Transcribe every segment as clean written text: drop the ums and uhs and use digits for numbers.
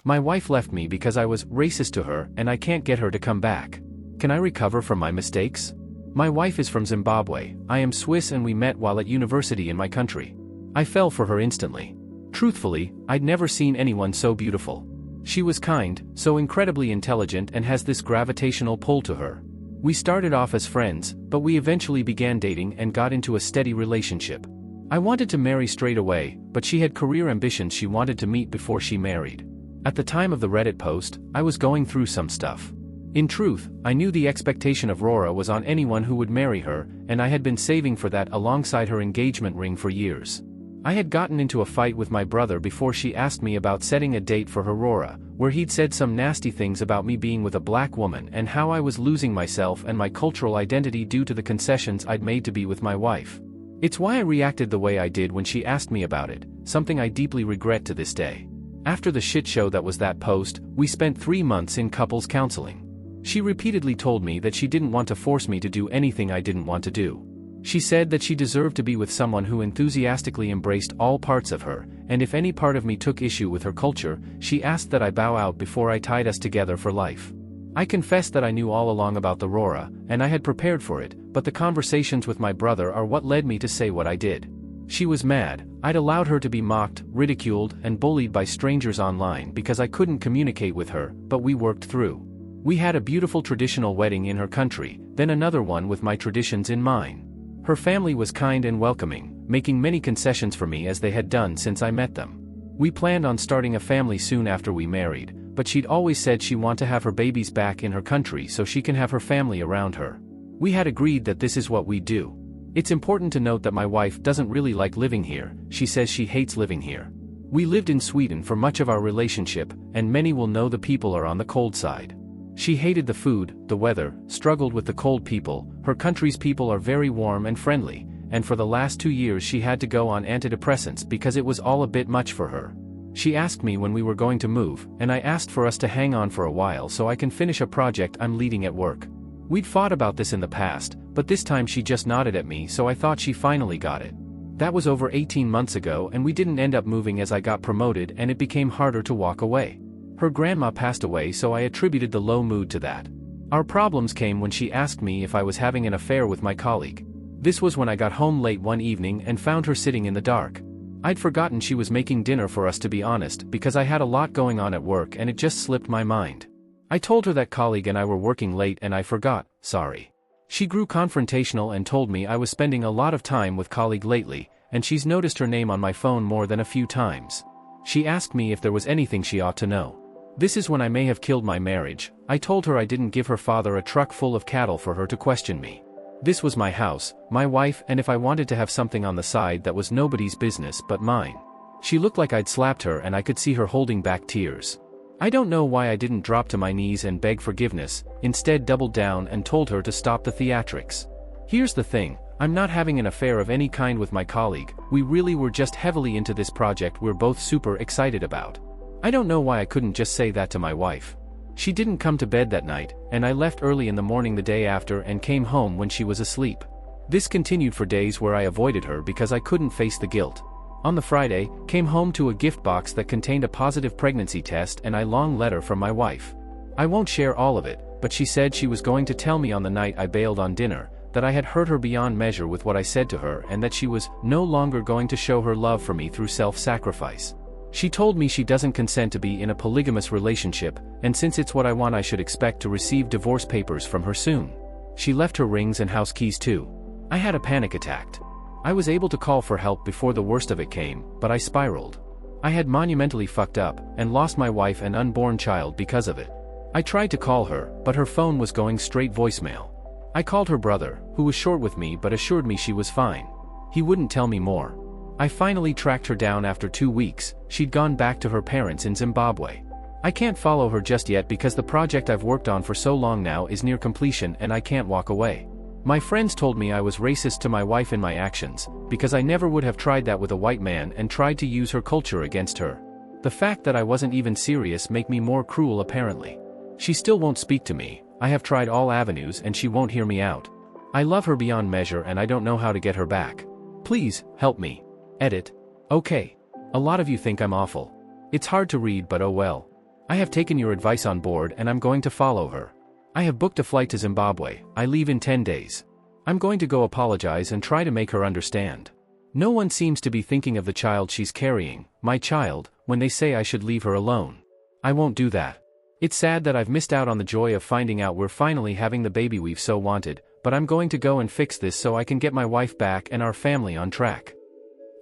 My wife left me because I was racist to her and I can't get her to come back. Can I recover from my mistakes? My wife is from Zimbabwe, I am Swiss and we met while at university in my country. I fell for her instantly. Truthfully, I'd never seen anyone so beautiful. She was kind, so incredibly intelligent and has this gravitational pull to her. We started off as friends, but we eventually began dating and got into a steady relationship. I wanted to marry straight away, but she had career ambitions she wanted to meet before she married. At the time of the Reddit post, I was going through some stuff. In truth, I knew the expectation of Rora was on anyone who would marry her, and I had been saving for that alongside her engagement ring for years. I had gotten into a fight with my brother before she asked me about setting a date for her Rora, where he'd said some nasty things about me being with a black woman and how I was losing myself and my cultural identity due to the concessions I'd made to be with my wife. It's why I reacted the way I did when she asked me about it, something I deeply regret to this day. After the shit show that was that post, we spent 3 months in couples counseling. She repeatedly told me that she didn't want to force me to do anything I didn't want to do. She said that she deserved to be with someone who enthusiastically embraced all parts of her, and if any part of me took issue with her culture, she asked that I bow out before I tied us together for life. I confessed that I knew all along about the Rora, and I had prepared for it, but the conversations with my brother are what led me to say what I did. She was mad. I'd allowed her to be mocked, ridiculed, and bullied by strangers online because I couldn't communicate with her, but we worked through. We had a beautiful traditional wedding in her country, then another one with my traditions in mine. Her family was kind and welcoming, making many concessions for me as they had done since I met them. We planned on starting a family soon after we married, but she'd always said she wanted to have her babies back in her country so she can have her family around her. We had agreed that this is what we do. It's important to note that my wife doesn't really like living here, she says she hates living here. We lived in Sweden for much of our relationship, and many will know the people are on the cold side. She hated the food, the weather, struggled with the cold people. Her country's people are very warm and friendly, and for the last 2 years she had to go on antidepressants because it was all a bit much for her. She asked me when we were going to move, and I asked for us to hang on for a while so I can finish a project I'm leading at work. We'd fought about this in the past, but this time she just nodded at me, so I thought she finally got it. That was over 18 months ago and we didn't end up moving as I got promoted and it became harder to walk away. Her grandma passed away, so I attributed the low mood to that. Our problems came when she asked me if I was having an affair with my colleague. This was when I got home late one evening and found her sitting in the dark. I'd forgotten she was making dinner for us, to be honest, because I had a lot going on at work and it just slipped my mind. I told her that colleague and I were working late and I forgot, sorry. She grew confrontational and told me I was spending a lot of time with colleague lately, and she's noticed her name on my phone more than a few times. She asked me if there was anything she ought to know. This is when I may have killed my marriage. I told her I didn't give her father a truck full of cattle for her to question me. This was my house, my wife, and if I wanted to have something on the side, that was nobody's business but mine. She looked like I'd slapped her and I could see her holding back tears. I don't know why I didn't drop to my knees and beg forgiveness, instead doubled down and told her to stop the theatrics. Here's the thing, I'm not having an affair of any kind with my colleague, we really were just heavily into this project we're both super excited about. I don't know why I couldn't just say that to my wife. She didn't come to bed that night, and I left early in the morning the day after and came home when she was asleep. This continued for days where I avoided her because I couldn't face the guilt. On the Friday, came home to a gift box that contained a positive pregnancy test and a long letter from my wife. I won't share all of it, but she said she was going to tell me on the night I bailed on dinner, that I had hurt her beyond measure with what I said to her and that she was no longer going to show her love for me through self-sacrifice. She told me she doesn't consent to be in a polygamous relationship, and since it's what I want, I should expect to receive divorce papers from her soon. She left her rings and house keys too. I had a panic attack. I was able to call for help before the worst of it came, but I spiraled. I had monumentally fucked up, and lost my wife and unborn child because of it. I tried to call her, but her phone was going straight voicemail. I called her brother, who was short with me but assured me she was fine. He wouldn't tell me more. I finally tracked her down after 2 weeks. She'd gone back to her parents in Zimbabwe. I can't follow her just yet because the project I've worked on for so long now is near completion and I can't walk away. My friends told me I was racist to my wife in my actions, because I never would have tried that with a white man and tried to use her culture against her. The fact that I wasn't even serious make me more cruel apparently. She still won't speak to me. I have tried all avenues and she won't hear me out. I love her beyond measure and I don't know how to get her back. Please, help me. Edit. Okay. A lot of you think I'm awful. It's hard to read, but oh well. I have taken your advice on board and I'm going to follow her. I have booked a flight to Zimbabwe. I leave in 10 days. I'm going to go apologize and try to make her understand. No one seems to be thinking of the child she's carrying, my child, when they say I should leave her alone. I won't do that. It's sad that I've missed out on the joy of finding out we're finally having the baby we've so wanted, but I'm going to go and fix this so I can get my wife back and our family on track.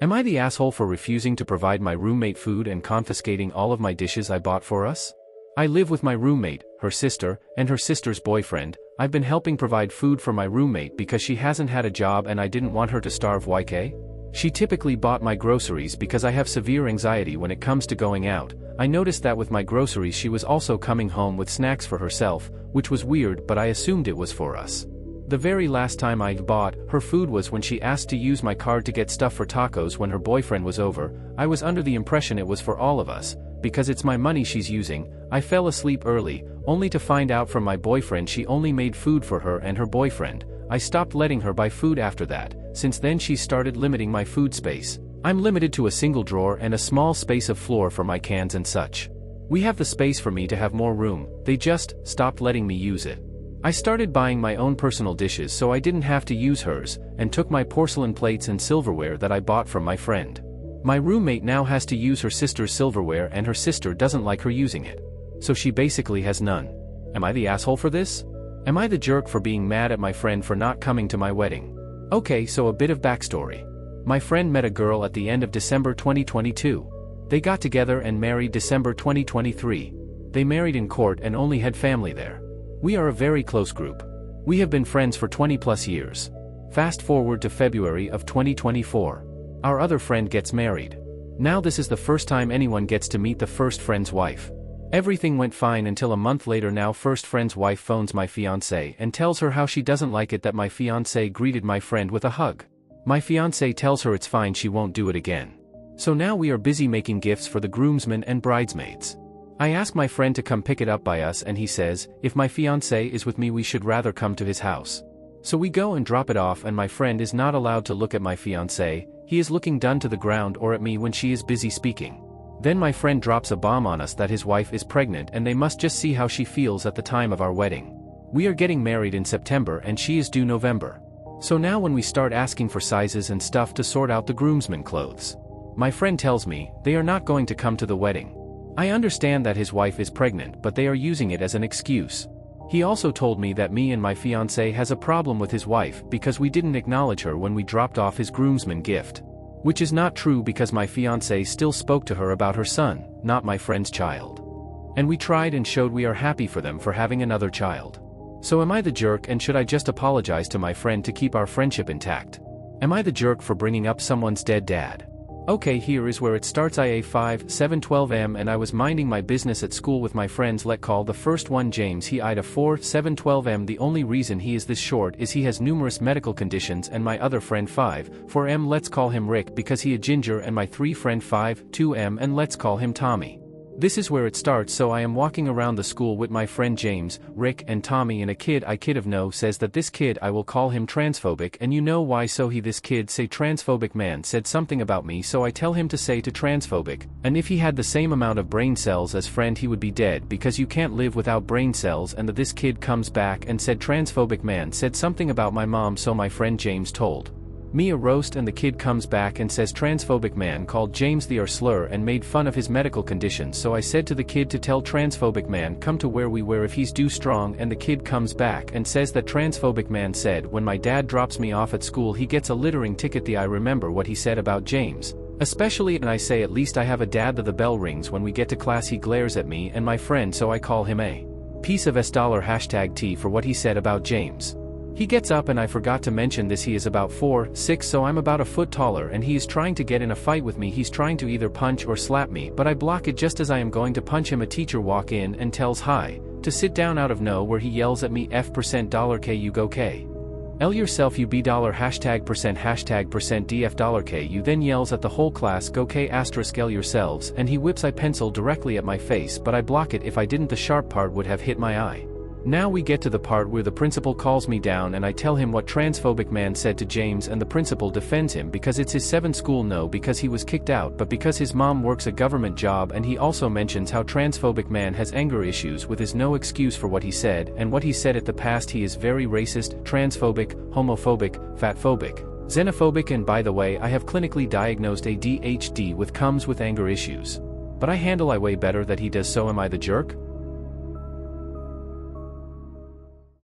Am I the asshole for refusing to provide my roommate food and confiscating all of my dishes I bought for us? I live with my roommate, her sister, and her sister's boyfriend. I've been helping provide food for my roommate because she hasn't had a job and I didn't want her to starve. YK? She typically bought my groceries because I have severe anxiety when it comes to going out. I noticed that with my groceries she was also coming home with snacks for herself, which was weird, but I assumed it was for us. The very last time I bought her food was when she asked to use my card to get stuff for tacos when her boyfriend was over. I was under the impression it was for all of us, because it's my money she's using. I fell asleep early, only to find out from my boyfriend she only made food for her and her boyfriend. I stopped letting her buy food after that. Since then she started limiting my food space. I'm limited to a single drawer and a small space of floor for my cans and such. We have the space for me to have more room, they just stopped letting me use it. I started buying my own personal dishes so I didn't have to use hers, and took my porcelain plates and silverware that I bought from my friend. My roommate now has to use her sister's silverware and her sister doesn't like her using it. So she basically has none. Am I the asshole for this? Am I the jerk for being mad at my friend for not coming to my wedding? Okay, so a bit of backstory. My friend met a girl at the end of December 2022. They got together and married December 2023. They married in court and only had family there. We are a very close group. We have been friends for 20 plus years. Fast forward to February of 2024. Our other friend gets married. Now this is the first time anyone gets to meet the first friend's wife. Everything went fine until a month later. Now first friend's wife phones my fiancé and tells her how she doesn't like it that my fiancé greeted my friend with a hug. My fiancé tells her it's fine, she won't do it again. So now we are busy making gifts for the groomsmen and bridesmaids. I ask my friend to come pick it up by us and he says, if my fiancé is with me we should rather come to his house. So we go and drop it off and my friend is not allowed to look at my fiancé, he is looking down to the ground or at me when she is busy speaking. Then my friend drops a bomb on us that his wife is pregnant and they must just see how she feels at the time of our wedding. We are getting married in September and she is due November. So now when we start asking for sizes and stuff to sort out the groomsmen clothes, my friend tells me they are not going to come to the wedding. I understand that his wife is pregnant, but they are using it as an excuse. He also told me that me and my fiancé has a problem with his wife because we didn't acknowledge her when we dropped off his groomsman gift. Which is not true because my fiancé still spoke to her about her son, not my friend's child. And we tried and showed we are happy for them for having another child. So am I the jerk and should I just apologize to my friend to keep our friendship intact? Am I the jerk for bringing up someone's dead dad? Okay, here is where it starts. IA 5/7/12 and I was minding my business at school with my friends. Let call the first one James. He IDA 4/7/12 The only reason he is this short is he has numerous medical conditions, and my other friend 5/4 let's call him Rick because he a ginger, and my 3 friend 5/2 and let's call him Tommy. This is where it starts. So I am walking around the school with my friend James, Rick and Tommy, and a kid I kid of no says that this kid I will call him transphobic, and you know why. So he this kid say transphobic man said something about me, so I tell him to say to transphobic, and if he had the same amount of brain cells as friend he would be dead because you can't live without brain cells, and this kid comes back and said transphobic man said something about my mom, so my friend James told me a roast, and the kid comes back and says transphobic man called James the R slur and made fun of his medical conditions. So I said to the kid to tell transphobic man come to where we were if he's due strong, and the kid comes back and says that transphobic man said when my dad drops me off at school he gets a littering ticket. I remember what he said about James, especially, and I say at least I have a dad. The bell rings when we get to class. He glares at me and my friend, so I call him a piece of $. #T for what he said about James. He gets up, and I forgot to mention this, he is about 4'6", so I'm about a foot taller, and he is trying to get in a fight with me. He's trying to either punch or slap me, but I block it just as I am going to punch him. A teacher walk in and tells hi to sit down out of nowhere. He yells at me $K you go K L yourself you B $#% $DF$K you, then yells at the whole class go K *L yourselves, and he whips a pencil directly at my face, but I block it. If I didn't, the sharp part would have hit my eye. Now we get to the part where the principal calls me down and I tell him what transphobic man said to James, and the principal defends him because it's his 7th school, no because he was kicked out but because his mom works a government job, and he also mentions how transphobic man has anger issues with his no excuse for what he said, and what he said at the past. He is very racist, transphobic, homophobic, fatphobic, xenophobic, and by the way I have clinically diagnosed ADHD with comes with anger issues. But I handle I way better that he does, so am I the jerk?